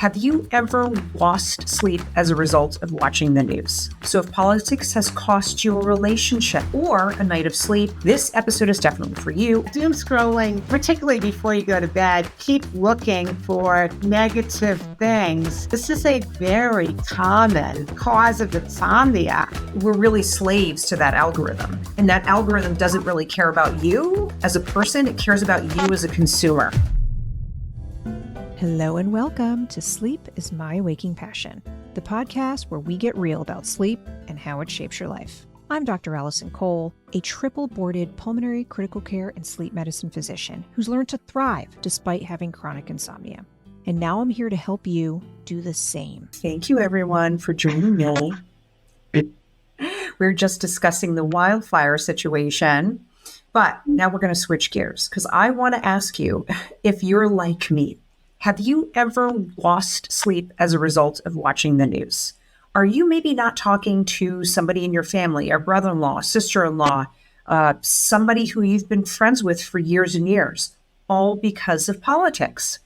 Have you ever lost sleep as a result of watching the news? So if politics has cost you a relationship or a night of sleep, this episode is definitely for you. Doomscrolling, particularly before you go to bed, keep looking for negative things. This is a very common cause of insomnia. We're really slaves to that algorithm. And that algorithm doesn't really care about you as a person, it cares about you as a consumer. Hello and welcome to Sleep is My Waking Passion, the podcast where we get real about sleep and how it shapes your life. I'm Dr. Alison Kole, a triple-boarded pulmonary critical care and sleep medicine physician who's learned to thrive despite having chronic insomnia. And now I'm here to help you do the same. Thank you, everyone, for joining me. We're just discussing the wildfire situation, but now we're going to switch gears because I want to ask you if you're like me. Have you ever lost sleep as a result of watching the news? Are you maybe not talking to somebody in your family, a brother-in-law, sister-in-law, somebody who you've been friends with for years and years, all because of politics?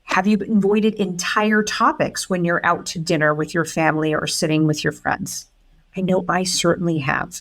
Have you avoided entire topics when you're out to dinner with your family or sitting with your friends? I know I certainly have.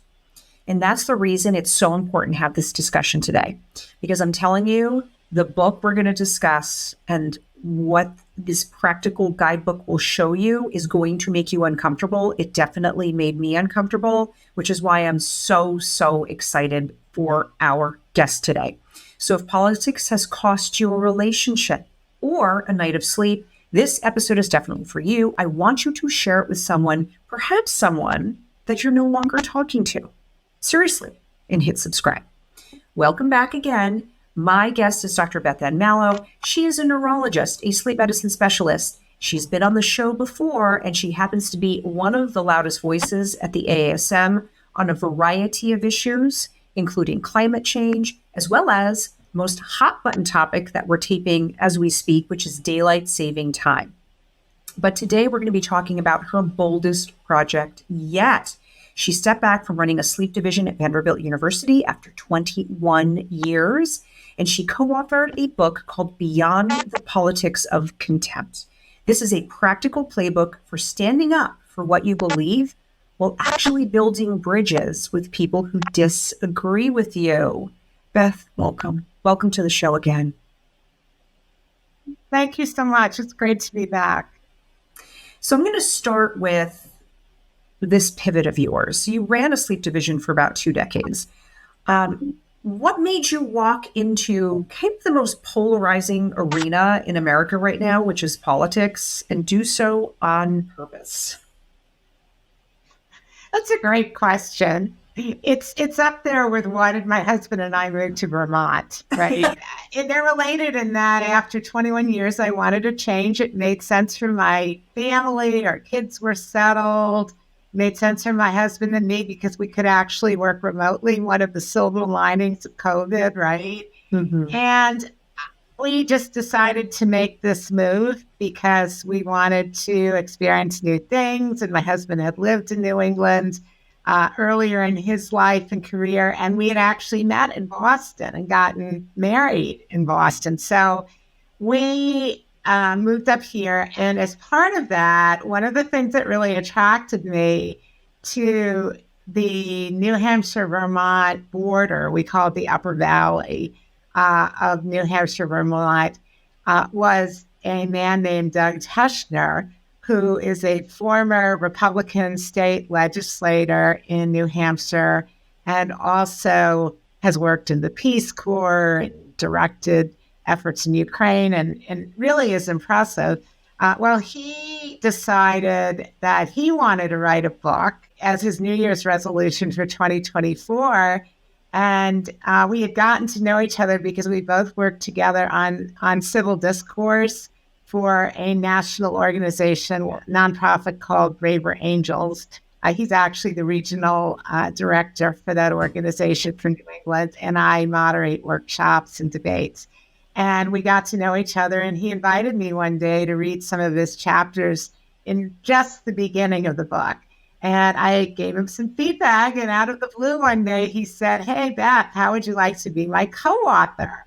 And that's the reason it's so important to have this discussion today, because I'm telling you, the book we're going to discuss and what this practical guidebook will show you is going to make you uncomfortable. It definitely made me uncomfortable, which is why I'm so excited for our guest today. So if politics has cost you a relationship or a night of sleep, this episode is definitely for you. I want you to share it with someone, perhaps someone that you're no longer talking to. Seriously, and hit subscribe. Welcome back again. My guest is Dr. Beth Ann Malow. She is a neurologist, a sleep medicine specialist. She's been on the show before, and she happens to be one of the loudest voices at the AASM on a variety of issues, including climate change, as well as most hot button topic that we're taping as we speak, which is daylight saving time. But today we're going to be talking about her boldest project yet. She stepped back from running a sleep division at Vanderbilt University after 21 years, and she co-authored a book called Beyond the Politics of Contempt. This is a practical playbook for standing up for what you believe while actually building bridges with people who disagree with you. Beth, welcome. Welcome to the show again. Thank you so much. It's great to be back. So I'm going to start with this pivot of yours. You ran a sleep division for about 2 decades. What made you walk into kind of the most polarizing arena in America right now, which is politics, and do so on purpose? That's a great question. It's up there with why did my husband and I move to Vermont, right? And they're related in that after 21 years, I wanted to change. It made sense for my family. Our kids were settled. Made sense for my husband and me because we could actually work remotely. One of the silver linings of COVID, right? Mm-hmm. And we just decided to make this move because we wanted to experience new things. And my husband had lived in New England earlier in his life and career. And we had actually met in Boston and gotten married in Boston. So we moved up here. And as part of that, one of the things that really attracted me to the New Hampshire-Vermont border, we call it the Upper Valley of New Hampshire-Vermont, was a man named Doug Teschner, who is a former Republican state legislator in New Hampshire and also has worked in the Peace Corps, directed efforts in Ukraine, and really is impressive. Well, he decided that he wanted to write a book as his New Year's resolution for 2024. And we had gotten to know each other because we both worked together on civil discourse for a national organization, nonprofit called Braver Angels. He's actually the regional director for that organization for New England, and I moderate workshops and debates. And we got to know each other, and he invited me one day to read some of his chapters in just the beginning of the book. And I gave him some feedback, and out of the blue one day, he said, "Hey, Beth, how would you like to be my co-author?"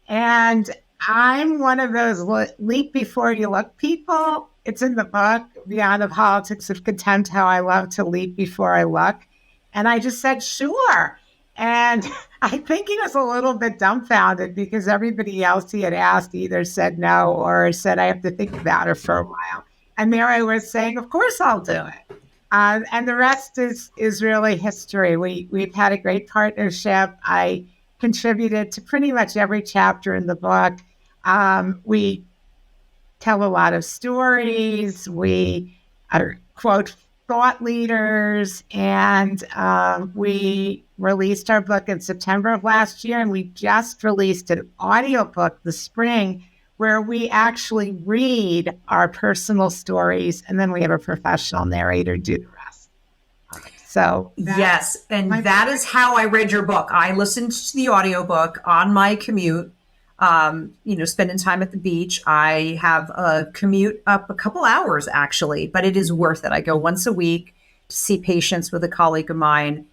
And I'm one of those leap before you look people. It's in the book, Beyond the Politics of Contempt, how I love to leap before I look. And I just said, sure. And I think he was a little bit dumbfounded because everybody else he had asked either said no or said, I have to think about it for a while. And there I was saying, of course I'll do it. And the rest is really history. We've had a great partnership. I contributed to pretty much every chapter in the book. We tell a lot of stories. We quote thought leaders, and we released our book in September of last year, and we just released an audiobook this spring where we actually read our personal stories, and then we have a professional narrator do the rest. So yes, and that is how I read your book. I listened to the audiobook on my commute, spending time at the beach. I have a commute up a couple hours actually, but it is worth it. I go once a week to see patients with a colleague of mine.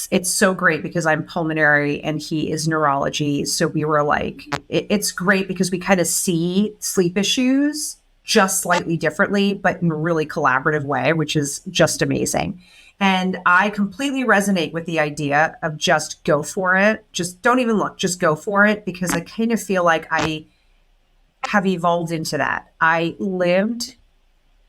It's so great because I'm pulmonary and he is neurology. So we were like, it's great because we kind of see sleep issues just slightly differently, but in a really collaborative way, which is just amazing. And I completely resonate with the idea of just go for it. Just don't even look, just go for it, because I kind of feel like I have evolved into that. I lived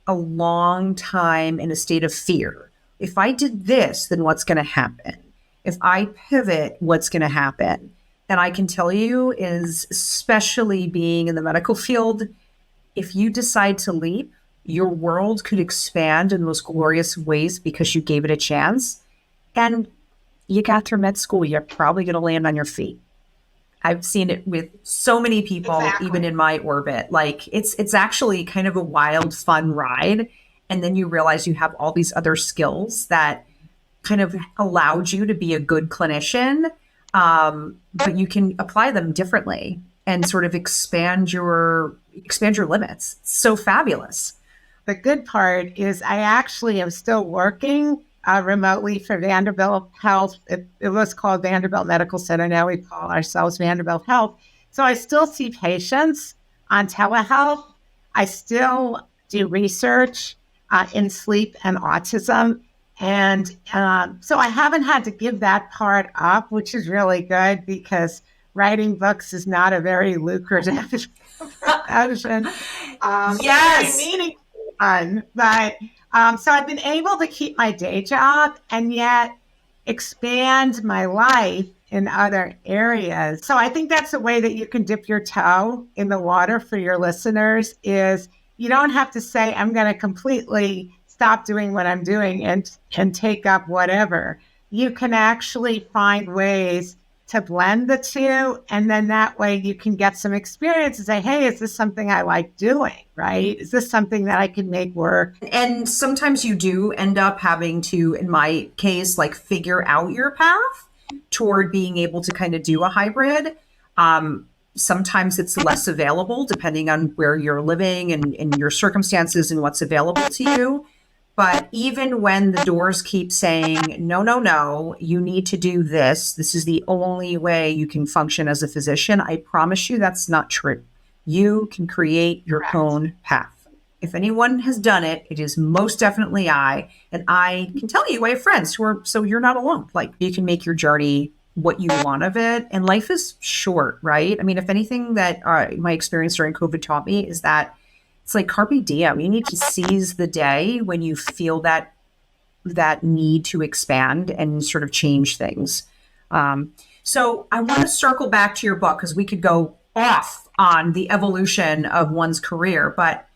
a long time in a state of fear. If I did this, then what's going to happen? If I pivot, what's going to happen? And I can tell you is, especially being in the medical field, if you decide to leap, your world could expand in those glorious ways because you gave it a chance. And you got through med school, you're probably going to land on your feet. I've seen it with so many people, exactly. Even in my orbit. Like it's actually kind of a wild, fun ride. And then you realize you have all these other skills that kind of allowed you to be a good clinician, but you can apply them differently and sort of expand your limits. It's so fabulous. The good part is I actually am still working remotely for Vanderbilt Health. It was called Vanderbilt Medical Center. Now we call ourselves Vanderbilt Health. So I still see patients on telehealth. I still do research in sleep and autism. And so I haven't had to give that part up, which is really good because writing books is not a very lucrative profession. Yes. Meaningful one. But so I've been able to keep my day job and yet expand my life in other areas. So I think that's a way that you can dip your toe in the water for your listeners is you don't have to say, I'm going to completely stop doing what I'm doing and take up whatever. You can actually find ways to blend the two. And then that way you can get some experience and say, hey, is this something I like doing, right? Is this something that I can make work? And sometimes you do end up having to, in my case, like figure out your path toward being able to kind of do a hybrid. Sometimes it's less available depending on where you're living and your circumstances and what's available to you. But even when the doors keep saying, no, you need to do this. This is the only way you can function as a physician. I promise you that's not true. You can create your own path. If anyone has done it, it is most definitely I. And I can tell you, I have friends who are, so you're not alone. Like you can make your journey what you want of it. And life is short, right? I mean, if anything that my experience during COVID taught me is that it's like carpe diem. You need to seize the day when you feel that need to expand and sort of change things. So I want to circle back to your book because we could go off on the evolution of one's career, but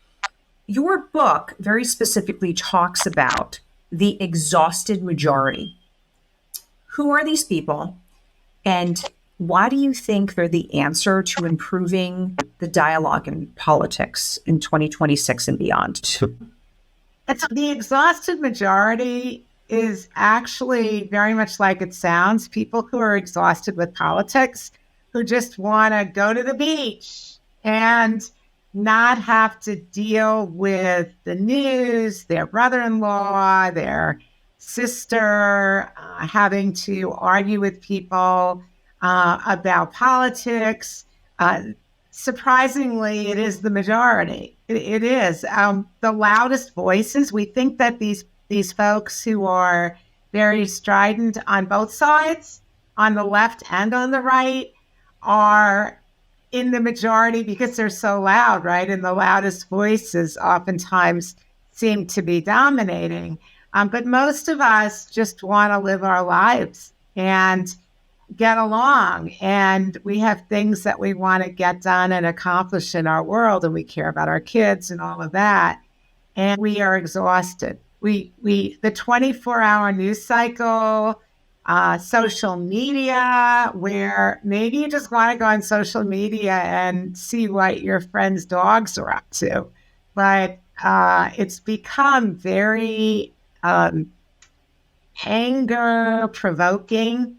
your book very specifically talks about the exhausted majority. Who are these people? And why do you think they're the answer to improving the dialogue in politics in 2026 and beyond? The exhausted majority is actually very much like it sounds. People who are exhausted with politics, who just want to go to the beach and not have to deal with the news, their brother-in-law, their sister, having to argue with people about politics. surprisingly, it is the majority. It is. The loudest voices, we think that these folks who are very strident on both sides, on the left and on the right, are in the majority because they're so loud, right? And the loudest voices oftentimes seem to be dominating. But most of us just want to live our lives and get along. And we have things that we want to get done and accomplish in our world. And we care about our kids and all of that. And we are exhausted. The 24-hour news cycle, social media, where maybe you just want to go on social media and see what your friends' dogs are up to. But it's become very anger-provoking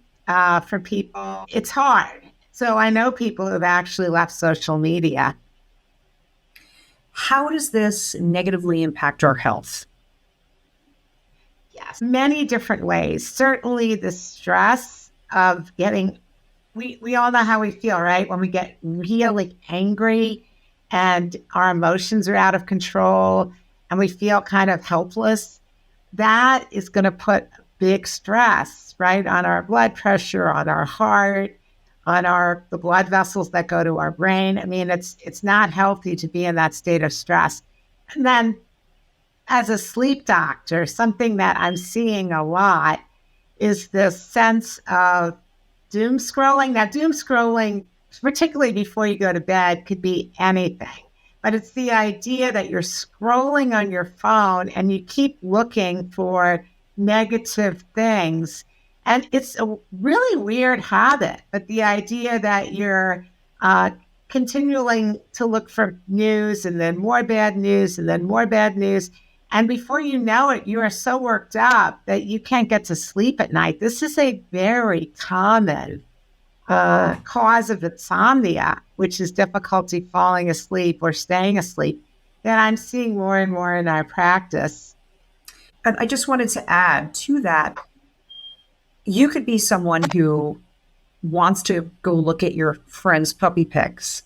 for people. It's hard. So I know people who've actually left social media. How does this negatively impact our health? Yes, many different ways. Certainly the stress of getting, we all know how we feel, right? When we get really angry and our emotions are out of control and we feel kind of helpless, that is going to put big stress, right, on our blood pressure, on our heart, on the blood vessels that go to our brain. I mean, it's not healthy to be in that state of stress. And then as a sleep doctor, something that I'm seeing a lot is this sense of doom scrolling. Now, doom scrolling, particularly before you go to bed, could be anything. But it's the idea that you're scrolling on your phone and you keep looking for negative things. And it's a really weird habit. But the idea that you're continuing to look for news and then more bad news and then more bad news. And before you know it, you are so worked up that you can't get to sleep at night. This is a very common cause of insomnia, which is difficulty falling asleep or staying asleep, that I'm seeing more and more in our practice. And I just wanted to add to that, you could be someone who wants to go look at your friend's puppy pics,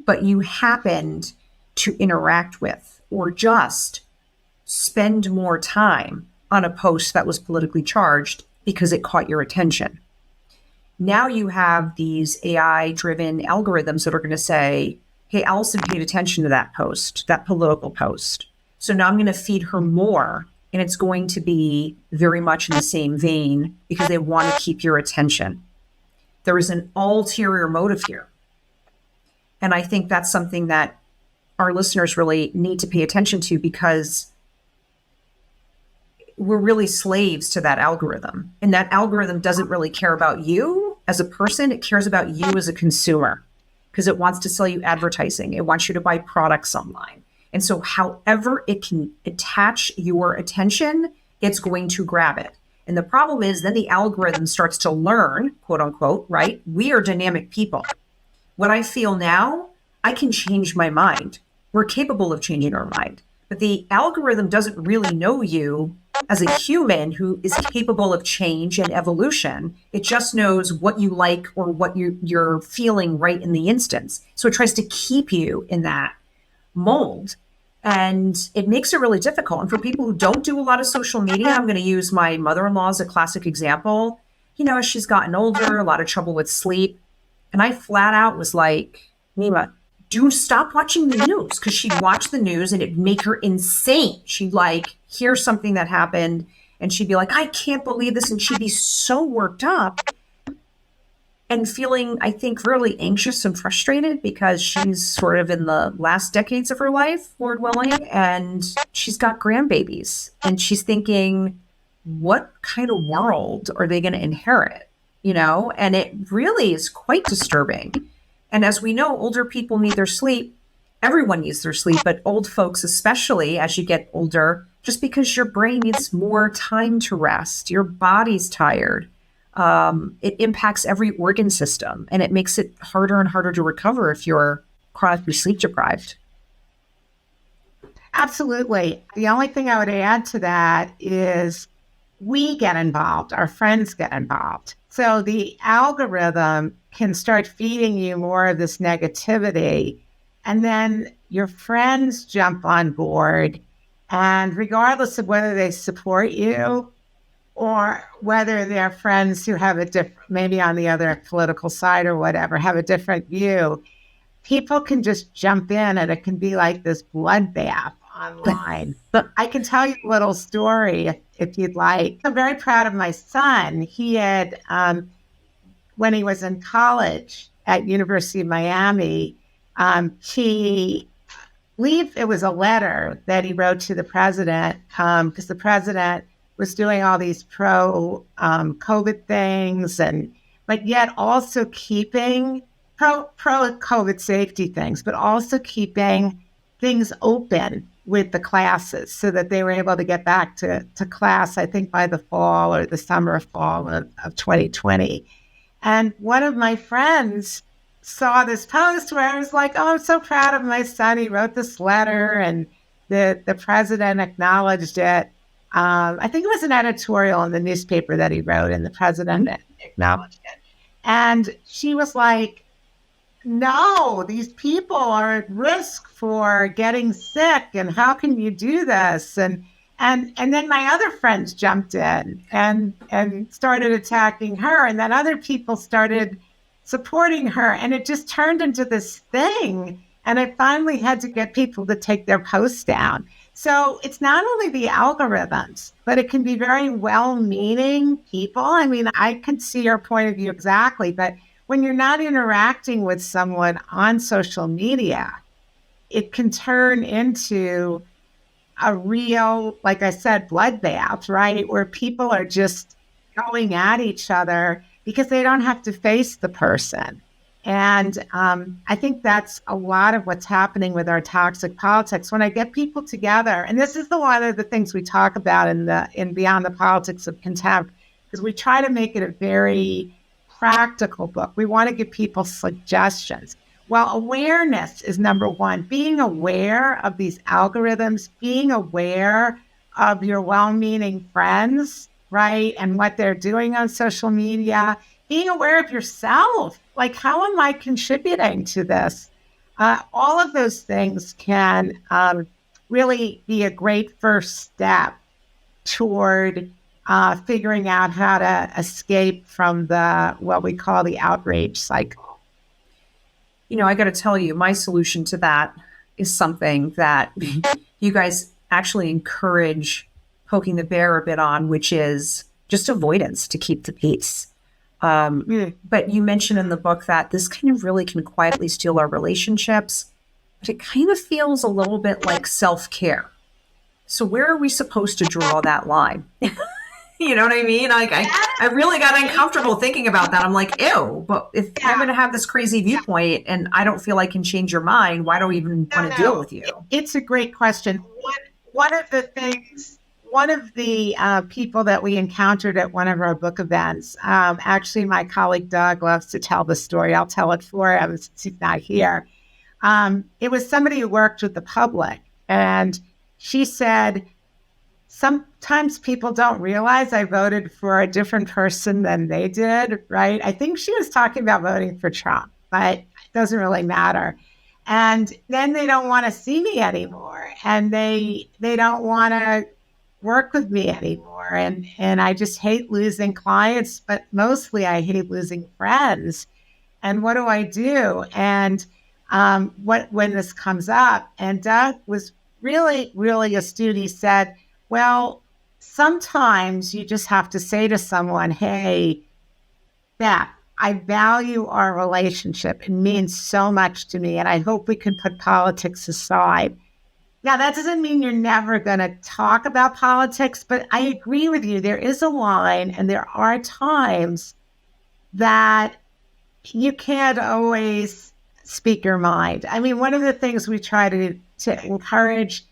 but you happened to interact with or just spend more time on a post that was politically charged because it caught your attention. Now you have these AI-driven algorithms that are going to say, hey, Alison paid attention to that post, that political post. So now I'm going to feed her more, and it's going to be very much in the same vein because they want to keep your attention. There is an ulterior motive here. And I think that's something that our listeners really need to pay attention to, because we're really slaves to that algorithm. And that algorithm doesn't really care about you as a person. It cares about you as a consumer because it wants to sell you advertising. It wants you to buy products online. And so however it can attach your attention, it's going to grab it. And the problem is then the algorithm starts to learn, quote unquote, right? We are dynamic people. What I feel now, I can change my mind. We're capable of changing our mind. But the algorithm doesn't really know you as a human who is capable of change and evolution. It just knows what you like or what you're feeling right in the instance. So it tries to keep you in that mold. And it makes it really difficult. And for people who don't do a lot of social media, I'm going to use my mother-in-law as a classic example. You know, as she's gotten older, a lot of trouble with sleep. And I flat out was like, Nima, do stop watching the news, because she'd watch the news and it'd make her insane. She'd like hear something that happened and she'd be like, I can't believe this. And she'd be so worked up and feeling, I think, really anxious and frustrated because she's sort of in the last decades of her life, Lord willing, and she's got grandbabies. And she's thinking, what kind of world are they going to inherit? You know, and it really is quite disturbing. And as we know, older people need their sleep. Everyone needs their sleep, but old folks, especially as you get older, just because your brain needs more time to rest, your body's tired. It impacts every organ system, and it makes it harder and harder to recover if you're chronically sleep deprived. Absolutely. The only thing I would add to that is we get involved, our friends get involved. So the algorithm can start feeding you more of this negativity. And then your friends jump on board. And regardless of whether they support you or whether they're friends who have a different, maybe on the other political side or whatever, have a different view, people can just jump in and it can be like this bloodbath online. But I can tell you a little story if you'd like. I'm very proud of my son. He had, when he was in college at University of Miami, he believed it was a letter that he wrote to the president because the president was doing all these pro-COVID things, but yet also keeping pro-COVID safety things, but also keeping things open with the classes so that they were able to get back to class, I think, by the fall or the summer fall of 2020. And one of my friends saw this post where I was like, oh, I'm so proud of my son. He wrote this letter and the president acknowledged it. I think it was an editorial in the newspaper that he wrote and the president acknowledged it. And she was like, no, these people are at risk for getting sick. And how can you do this? And then my other friends jumped in and started attacking her. And then other people started supporting her. And it just turned into this thing. And I finally had to get people to take their posts down. So it's not only the algorithms, but it can be very well-meaning people. I mean, I can see your point of view exactly, but when you're not interacting with someone on social media, it can turn into a real, like I said, bloodbath, right? Where people are just going at each other because they don't have to face the person. And I think that's a lot of what's happening with our toxic politics. When I get people together, and this is one of the things we talk about in Beyond the Politics of Contempt, because we try to make it a very practical book. We want to give people suggestions. Well, awareness is number one. Being aware of these algorithms, being aware of your well-meaning friends, right, and what they're doing on social media, being aware of yourself. Like, how am I contributing to this? All of those things can really be a great first step toward figuring out how to escape from what we call the outrage cycle. You know, I got to tell you, my solution to that is something that you guys actually encourage poking the bear a bit on, which is just avoidance to keep the peace. But you mentioned in the book that this kind of really can quietly steal our relationships, but it kind of feels a little bit like self-care. So where are we supposed to draw that line? You know what I mean? Like, I really got uncomfortable thinking about that. I'm like, ew, but if I'm going to have this crazy viewpoint and I don't feel I can change your mind, why do I even want to deal with you? It's a great question. One of the people that we encountered at one of our book events, actually my colleague Doug loves to tell the story. I'll tell it for him since he's not here. It was somebody who worked with the public, and she said, sometimes people don't realize I voted for a different person than they did, right? I think she was talking about voting for Trump, but it doesn't really matter. And then they don't want to see me anymore, and they don't want to work with me anymore. And I just hate losing clients, but mostly I hate losing friends. And what do I do? And when this comes up, and Doug was really, really astute. He said, well, sometimes you just have to say to someone, hey, Beth, I value our relationship. It means so much to me, and I hope we can put politics aside. Now, that doesn't mean you're never going to talk about politics, but I agree with you. There is a line, and there are times that you can't always speak your mind. I mean, one of the things we try to encourage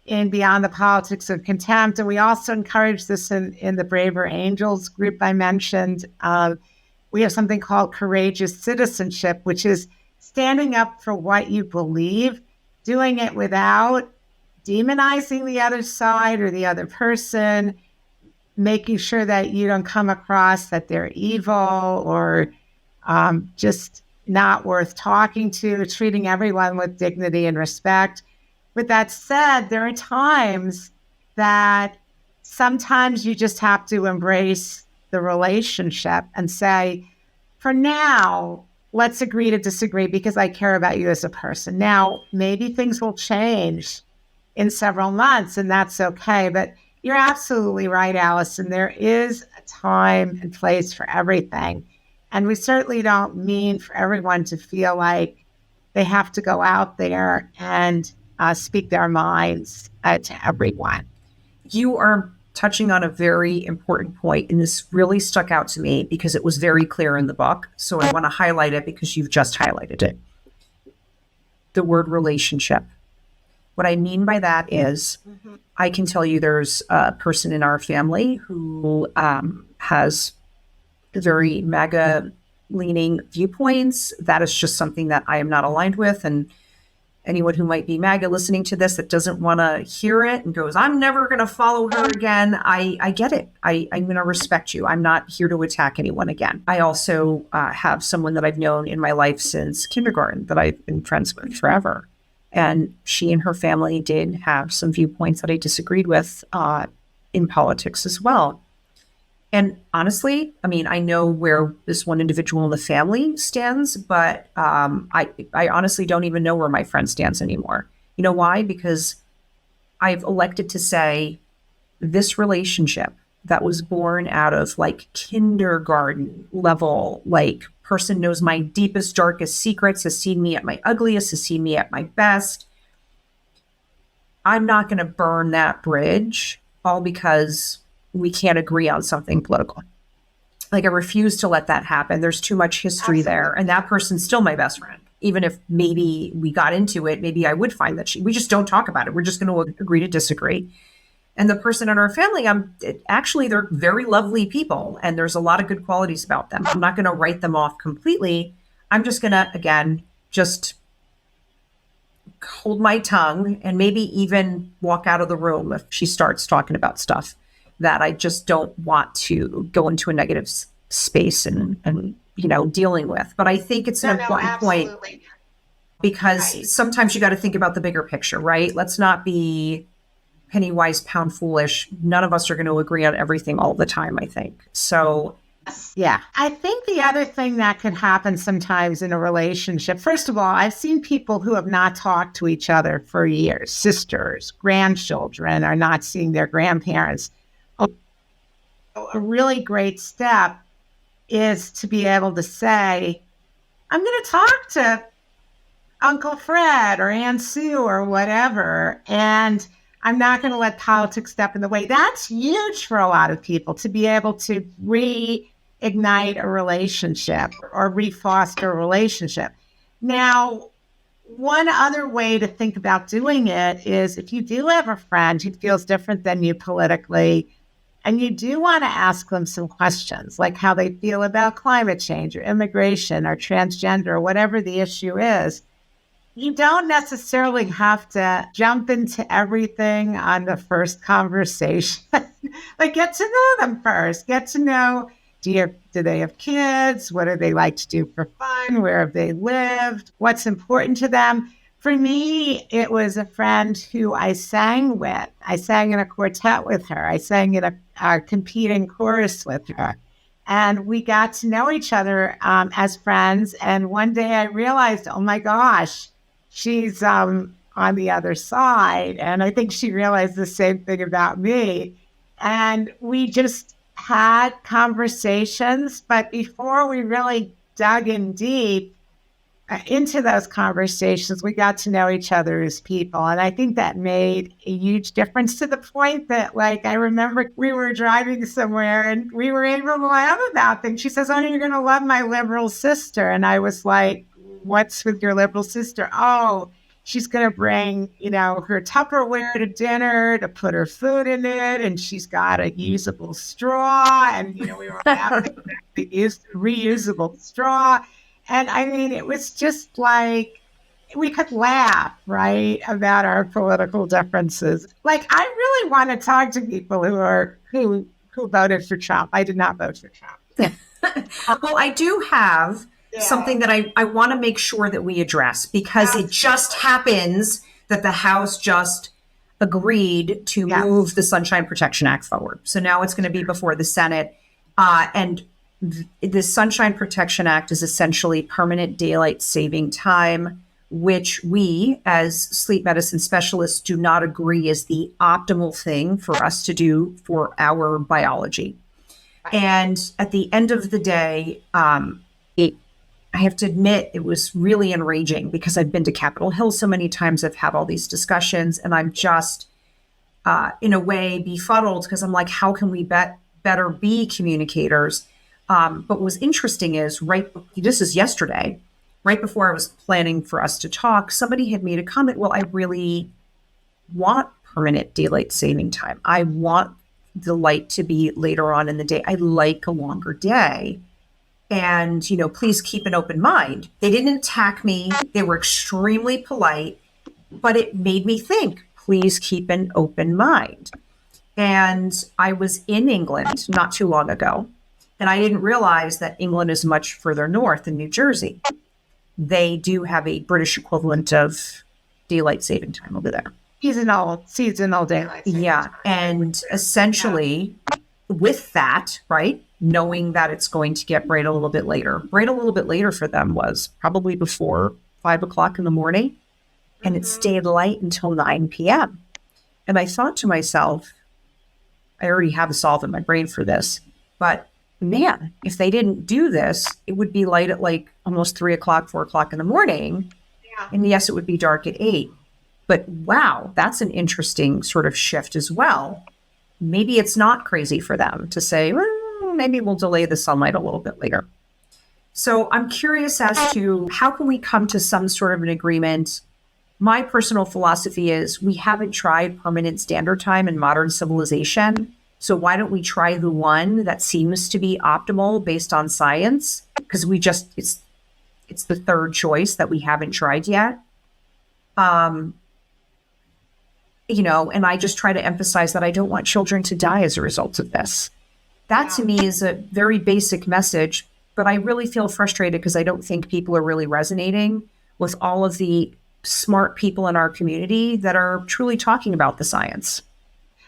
in Beyond the Politics of Contempt, and we also encourage this in the Braver Angels group I mentioned, we have something called courageous citizenship, which is standing up for what you believe, doing it without demonizing the other side or the other person, making sure that you don't come across that they're evil or just not worth talking to, treating everyone with dignity and respect. With that said, there are times that sometimes you just have to embrace the relationship and say, for now, let's agree to disagree because I care about you as a person. Now, maybe things will change in several months, and that's okay. But you're absolutely right, Alison. There is a time and place for everything. And we certainly don't mean for everyone to feel like they have to go out there and speak their minds to everyone. You are touching on a very important point, and this really stuck out to me because it was very clear in the book. So I want to highlight it because you've just highlighted it. The word relationship. What I mean by that is I can tell you there's a person in our family who has very MAGA leaning viewpoints. That is just something that I am not aligned with. And anyone who might be MAGA listening to this that doesn't want to hear it and goes, I'm never going to follow her again. I get it. I'm going to respect you. I'm not here to attack anyone again. I also have someone that I've known in my life since kindergarten that I've been friends with forever. And she and her family did have some viewpoints that I disagreed with in politics as well. And honestly, I mean, I know where this one individual in the family stands, but I honestly don't even know where my friend stands anymore. You know why? Because I've elected to say this relationship that was born out of like kindergarten level, like person knows my deepest, darkest secrets, has seen me at my ugliest, has seen me at my best. I'm not going to burn that bridge all because we can't agree on something political. Like I refuse to let that happen. There's too much history there. And that person's still my best friend. Even if maybe we got into it, maybe I would find that we just don't talk about it. We're just going to agree to disagree. And the person in our family, actually, they're very lovely people. And there's a lot of good qualities about them. I'm not going to write them off completely. I'm just going to, again, just hold my tongue and maybe even walk out of the room if she starts talking about stuff that I just don't want to go into a negative space and dealing with. But I think it's an important point because sometimes you got to think about the bigger picture, right? Let's not be penny wise, pound foolish. None of us are going to agree on everything all the time, I think. So, yeah. I think the other thing that could happen sometimes in a relationship, first of all, I've seen people who have not talked to each other for years, sisters, grandchildren are not seeing their grandparents. A really great step is to be able to say, I'm going to talk to Uncle Fred or Aunt Sue or whatever, and I'm not going to let politics step in the way. That's huge for a lot of people to be able to reignite a relationship or refoster a relationship. Now, one other way to think about doing it is if you do have a friend who feels different than you politically, and you do want to ask them some questions, like how they feel about climate change or immigration or transgender or whatever the issue is, you don't necessarily have to jump into everything on the first conversation. Like, get to know them first. Get to know, do they have kids? What do they like to do for fun? Where have they lived? What's important to them? For me, it was a friend who I sang with. I sang in a quartet with her. I sang in a competing chorus with her. And we got to know each other as friends. And one day I realized, oh my gosh, she's on the other side. And I think she realized the same thing about me. And we just had conversations. But before we really dug in deep into those conversations, we got to know each other as people. And I think that made a huge difference to the point that, like, I remember we were driving somewhere and we were able to laugh about things. She says, oh, you're going to love my liberal sister. And I was like, what's with your liberal sister? Oh, she's going to bring, her Tupperware to dinner to put her food in it. And she's got a usable straw. And, we were laughing at the reusable straw. And I mean, it was just like, we could laugh, right, about our political differences. Like, I really want to talk to people who who voted for Trump. I did not vote for Trump. Well, I do have something that I want to make sure that we address, because it just happens that the House just agreed to move the Sunshine Protection Act forward. So now it's going to be before the Senate. And the Sunshine Protection Act is essentially permanent daylight saving time, which we as sleep medicine specialists do not agree is the optimal thing for us to do for our biology. And at the end of the day, I have to admit, it was really enraging, because I've been to Capitol Hill so many times. I've had all these discussions, and I'm just, in a way, befuddled, because I'm like, how can we better be communicators? But what was interesting is, this is yesterday, right before I was planning for us to talk, somebody had made a comment, well, I really want permanent daylight saving time. I want the light to be later on in the day. I like a longer day. And, please keep an open mind. They didn't attack me. They were extremely polite, but it made me think, please keep an open mind. And I was in England not too long ago, and I didn't realize that England is much further north than New Jersey. They do have a British equivalent of daylight saving time over there. Seasonal daylight saving time. And essentially with that, right, knowing that it's going to get bright a little bit later. Bright a little bit later for them was probably before 5 o'clock in the morning, and it stayed light until 9 p.m. And I thought to myself, I already have a solve in my brain for this, but man, if they didn't do this, it would be light at like almost 3 o'clock, 4 o'clock in the morning. Yeah. And yes, it would be dark at 8. But wow, that's an interesting sort of shift as well. Maybe it's not crazy for them to say, well, maybe we'll delay the sunlight a little bit later. So I'm curious as to how can we come to some sort of an agreement. My personal philosophy is we haven't tried permanent standard time in modern civilization. So why don't we try the one that seems to be optimal based on science? Because it's the third choice that we haven't tried yet. And I just try to emphasize that I don't want children to die as a result of this. That to me is a very basic message, but I really feel frustrated because I don't think people are really resonating with all of the smart people in our community that are truly talking about the science.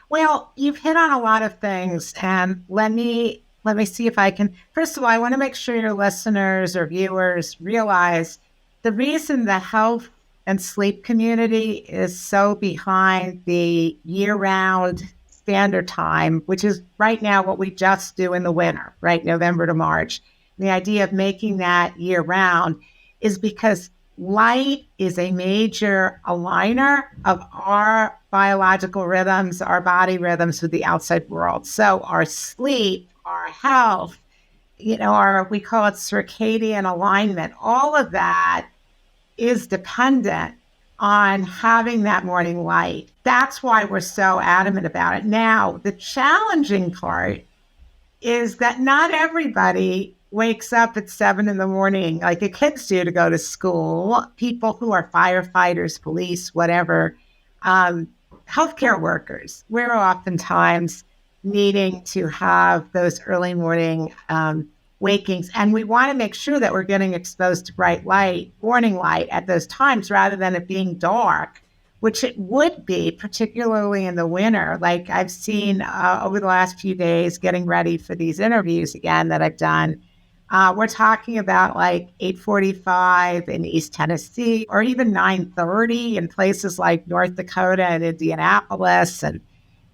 Well, you've hit on a lot of things, and let me see if I can. First of all, I want to make sure your listeners or viewers realize the reason the health and sleep community is so behind the year-round standard time, which is right now what we just do in the winter, right, November to March. The idea of making that year-round is because light is a major aligner of our biological rhythms, our body rhythms with the outside world. So our sleep, our health, we call it circadian alignment. All of that is dependent on having that morning light. That's why we're so adamant about it. Now, the challenging part is that not everybody wakes up at 7 in the morning like the kids do to go to school. People who are firefighters, police, whatever, healthcare workers, we're oftentimes needing to have those early morning wakings. And we want to make sure that we're getting exposed to bright light, morning light at those times rather than it being dark, which it would be, particularly in the winter. Like I've seen over the last few days getting ready for these interviews again that I've done. We're talking about like 8:45 in East Tennessee, or even 9:30 in places like North Dakota and Indianapolis,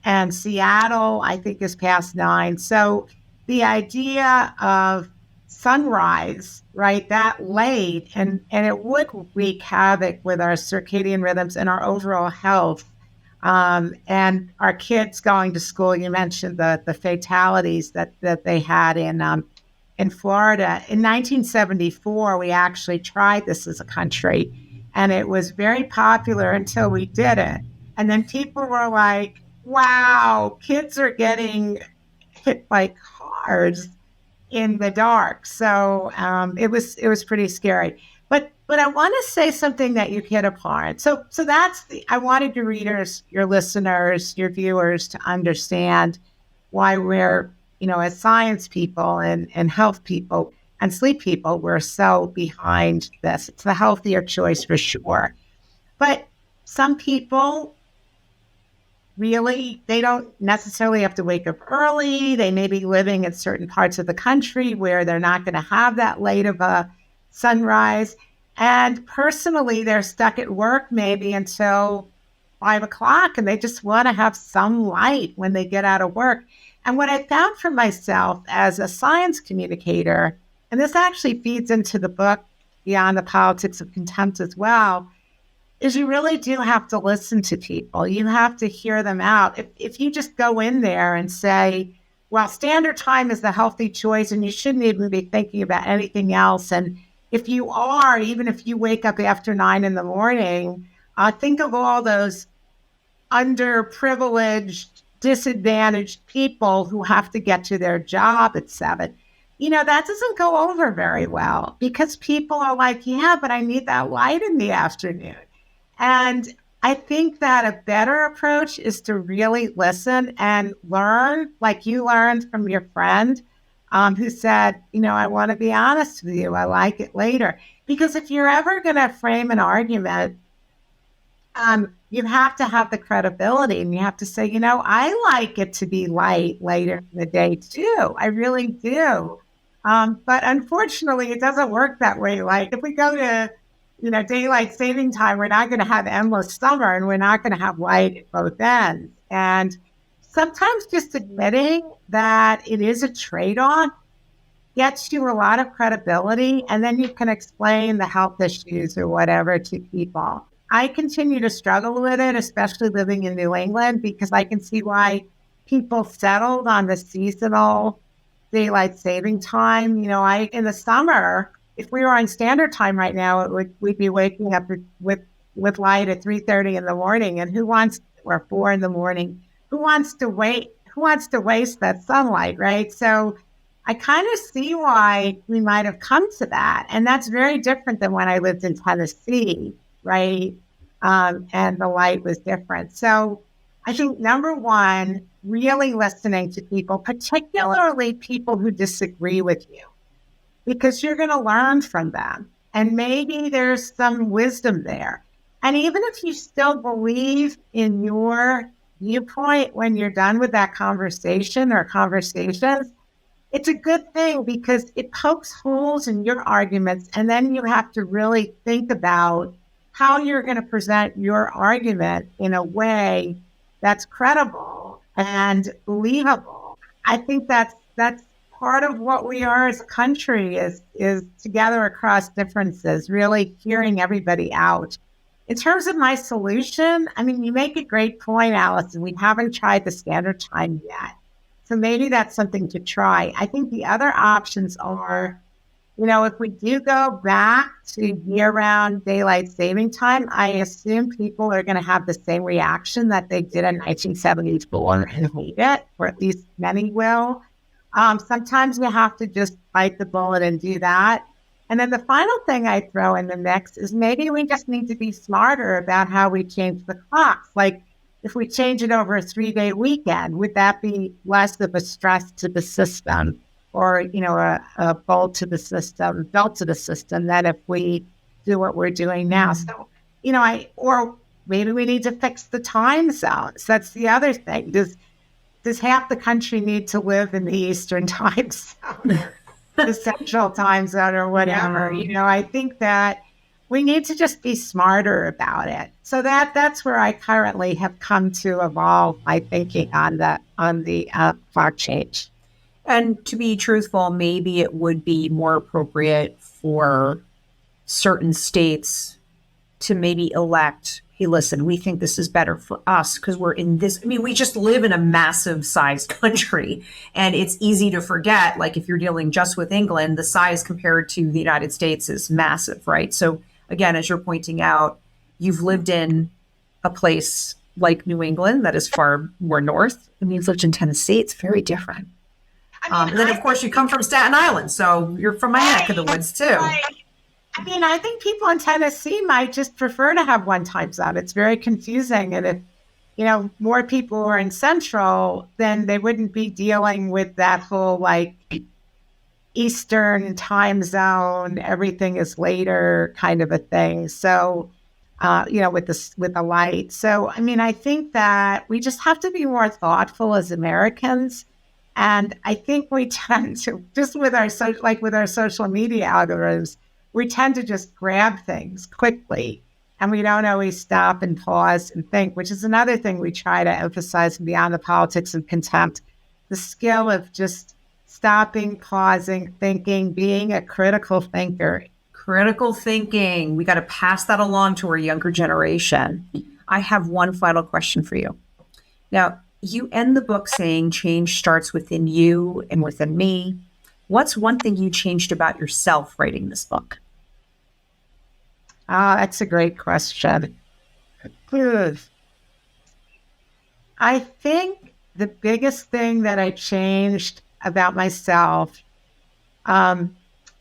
and Seattle, I think, is past 9. So the idea of sunrise, right, that late, and it would wreak havoc with our circadian rhythms and our overall health. And our kids going to school, you mentioned the fatalities that they had in Florida. In 1974, we actually tried this as a country, and it was very popular until we did it. And then people were like, wow, kids are getting hit by cars in the dark. So it was pretty scary. But I want to say something that you hit upon. So that's I wanted your readers, your listeners, your viewers to understand why we're, as science people and health people and sleep people, we're so behind this. It's the healthier choice for sure. But some people really, they don't necessarily have to wake up early. They may be living in certain parts of the country where they're not going to have that late of a sunrise. And personally, they're stuck at work maybe until 5 o'clock, and they just want to have some light when they get out of work. And what I found for myself as a science communicator, and this actually feeds into the book Beyond the Politics of Contempt as well, is you really do have to listen to people. You have to hear them out. If you just go in there and say, well, standard time is the healthy choice and you shouldn't even be thinking about anything else. And if you are, even if you wake up after 9 a.m, think of all those underprivileged, disadvantaged people who have to get to their job at 7. That doesn't go over very well because people are like, yeah, but I need that light in the afternoon. And I think that a better approach is to really listen and learn, like you learned from your friend who said, I want to be honest with you. I like it later. Because if you're ever going to frame an argument, you have to have the credibility and you have to say, I like it to be light later in the day too. I really do. But unfortunately, it doesn't work that way. Like if we go to daylight saving time, we're not going to have endless summer and we're not going to have light at both ends. And sometimes just admitting that it is a trade-off gets you a lot of credibility, and then you can explain the health issues or whatever to people. I continue to struggle with it, especially living in New England, because I can see why people settled on the seasonal daylight saving time. In the summer, if we were on standard time right now, we'd be waking up with light at 3:30 in the morning. And or 4 in the morning, who wants to waste that sunlight, right? So I kind of see why we might have come to that. And that's very different than when I lived in Tennessee, right? And the light was different. So I think number one, really listening to people, particularly people who disagree with you, because you're going to learn from them. And maybe there's some wisdom there. And even if you still believe in your viewpoint when you're done with that conversation or conversations, it's a good thing because it pokes holes in your arguments. And then you have to really think about how you're going to present your argument in a way that's credible and believable. I think that's part of what we are as a country is together across differences, really hearing everybody out. In terms of my solution, you make a great point, Alison. We haven't tried the standard time yet. So maybe that's something to try. I think the other options are, if we do go back to year-round daylight saving time, I assume people are going to have the same reaction that they did in 1974 and hate it, or at least many will. Sometimes we have to just bite the bullet and do that. And then the final thing I throw in the mix is maybe we just need to be smarter about how we change the clocks. Like if we change it over a 3-day weekend, would that be less of a stress to the system or, a belt to the system than if we do what we're doing now? So, or maybe we need to fix the time zones. That's the other thing. Does half the country need to live in the Eastern time zone, the Central time zone or whatever? I think that we need to just be smarter about it. So that's where I currently have come to evolve my thinking on the clock change. And to be truthful, maybe it would be more appropriate for certain states to maybe elect, hey, listen, we think this is better for us because we're in this. We just live in a massive sized country, and it's easy to forget, like if you're dealing just with England, the size compared to the United States is massive, right? So again, as you're pointing out, you've lived in a place like New England that is far more north. You've lived in Tennessee. It's very different. And then, of course, you come from Staten Island, so you're from my neck of the woods, too. Right. I think people in Tennessee might just prefer to have one time zone. It's very confusing. And more people were in Central, then they wouldn't be dealing with that whole like Eastern time zone, everything is later kind of a thing. So, with the light. So, I mean, I think that we just have to be more thoughtful as Americans. And I think we tend to, just with our social media algorithms, we tend to just grab things quickly. And we don't always stop and pause and think, which is another thing we try to emphasize beyond the politics of contempt, the skill of just stopping, pausing, thinking, being a critical thinker. Critical thinking. We got to pass that along to our younger generation. I have one final question for you. Now, you end the book saying change starts within you and within me. What's one thing you changed about yourself writing this book? That's a great question. I think the biggest thing that I changed about myself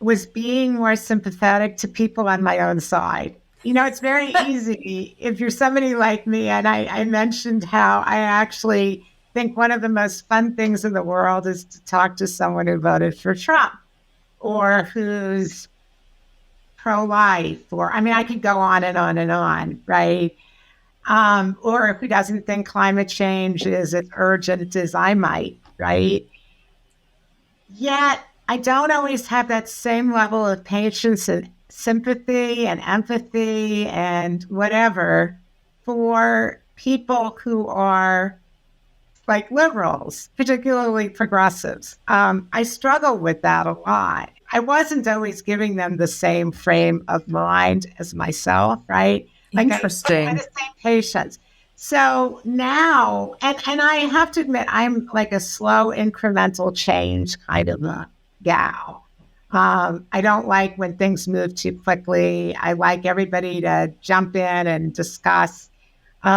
was being more sympathetic to people on my own side. It's very easy if you're somebody like me, and I mentioned how I actually think one of the most fun things in the world is to talk to someone who voted for Trump or who's pro-life, or, I mean, I could go on and on and on, right? Or who doesn't think climate change is as urgent as I might, right? Yet, I don't always have that same level of patience and sympathy and empathy and whatever for people who are like liberals, particularly progressives. I struggle with that a lot. I wasn't always giving them the same frame of mind as myself, right? Interesting. I had the same patience. So now, and I have to admit, I'm like a slow incremental change kind of a gal. I don't like when things move too quickly. I like everybody to jump in and discuss.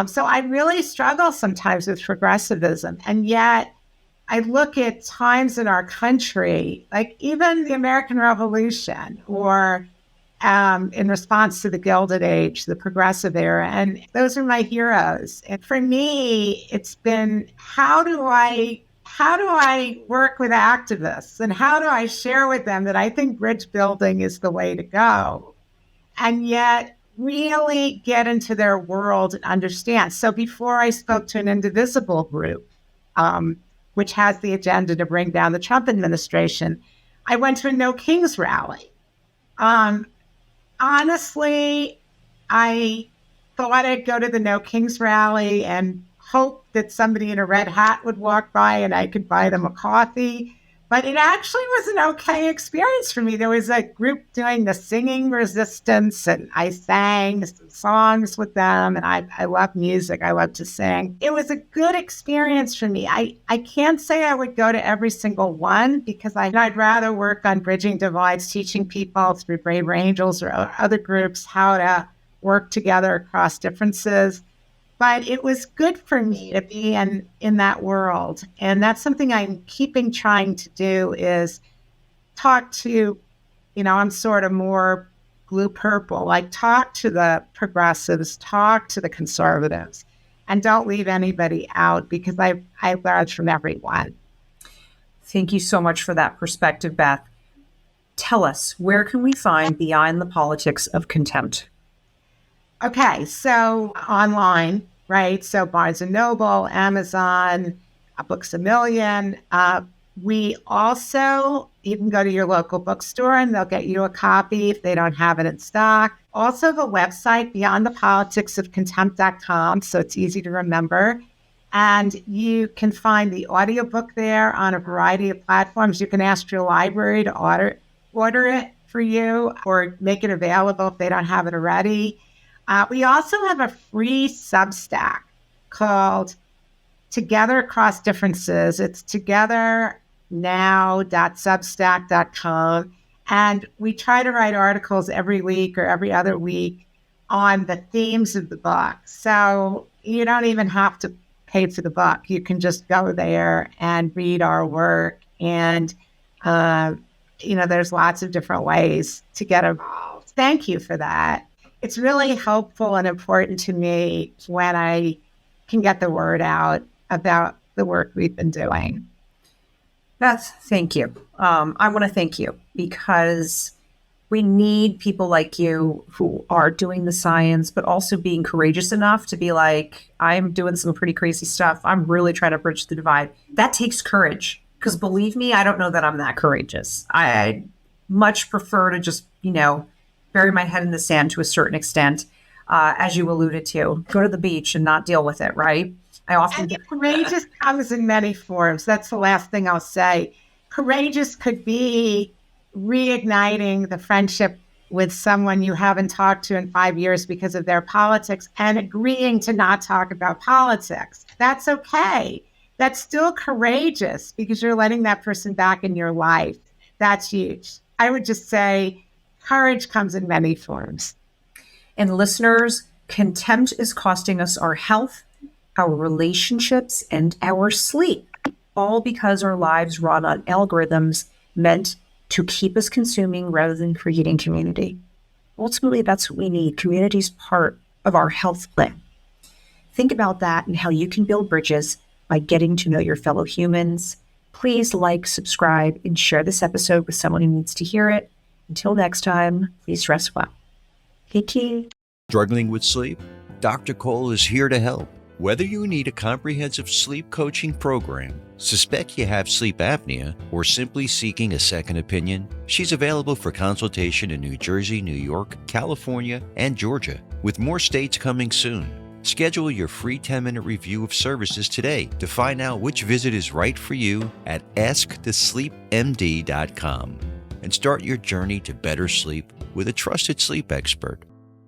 So I really struggle sometimes with progressivism. And yet I look at times in our country, like even the American Revolution or in response to the Gilded Age, the progressive era, and those are my heroes. And for me, it's been how do I work with activists and how do I share with them that I think bridge building is the way to go, and yet really get into their world and understand. So before I spoke to an indivisible group, which has the agenda to bring down the Trump administration, I went to a No Kings rally. Honestly, I thought I'd go to the No Kings rally and hope that somebody in a red hat would walk by and I could buy them a coffee. But it actually was an okay experience for me. There was a group doing the singing resistance, and I sang some songs with them, and I love music. I love to sing. It was a good experience for me. I can't say I would go to every single one because I'd rather work on bridging divides, teaching people through Braver Angels or other groups how to work together across differences. But it was good for me to be in that world. And that's something I'm trying to do is talk to, I'm sort of more blue purple, like talk to the progressives, talk to the conservatives, and don't leave anybody out because I learned from everyone. Thank you so much for that perspective, Beth. Tell us, where can we find Beyond the Politics of Contempt? Okay, so online, right? So Barnes & Noble, Amazon, Books A Million. We also, you can go to your local bookstore and they'll get you a copy if they don't have it in stock. Also the website, beyondthepoliticsofcontempt.com, so it's easy to remember. And you can find the audiobook there on a variety of platforms. You can ask your library to order it for you or make it available if they don't have it already. We also have a free Substack called Together Across Differences. It's togethernow.substack.com. And we try to write articles every week or every other week on the themes of the book. So you don't even have to pay for the book. You can just go there and read our work. And, there's lots of different ways to get involved. Thank you for that. It's really helpful and important to me when I can get the word out about the work we've been doing. Beth, thank you. I want to thank you because we need people like you who are doing the science, but also being courageous enough to be like, I'm doing some pretty crazy stuff. I'm really trying to bridge the divide. That takes courage because believe me, I don't know that I'm that courageous. I much prefer to just, bury my head in the sand to a certain extent, as you alluded to, go to the beach and not deal with it, right? I often get courageous comes in many forms. That's the last thing I'll say. Courageous could be reigniting the friendship with someone you haven't talked to in 5 years because of their politics and agreeing to not talk about politics. That's okay. That's still courageous because you're letting that person back in your life. That's huge. I would just say courage comes in many forms. And listeners, contempt is costing us our health, our relationships, and our sleep, all because our lives run on algorithms meant to keep us consuming rather than creating community. Ultimately, that's what we need. Community is part of our health plan. Think about that and how you can build bridges by getting to know your fellow humans. Please like, subscribe, and share this episode with someone who needs to hear it. Until next time, please rest well. Thank you. Struggling with sleep? Dr. Kole is here to help. Whether you need a comprehensive sleep coaching program, suspect you have sleep apnea, or simply seeking a second opinion, she's available for consultation in New Jersey, New York, California, and Georgia, with more states coming soon. Schedule your free 10-minute review of services today to find out which visit is right for you at AskTheSleepMD.com and start your journey to better sleep with a trusted sleep expert.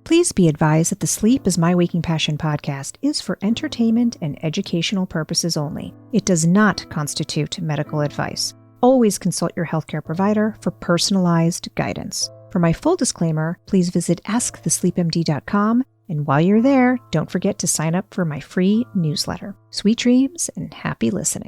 Please be advised that the Sleep is My Waking Passion podcast is for entertainment and educational purposes only. It does not constitute medical advice. Always consult your healthcare provider for personalized guidance. For my full disclaimer, please visit AskTheSleepMD.com, and while you're there, don't forget to sign up for my free newsletter. Sweet dreams and happy listening.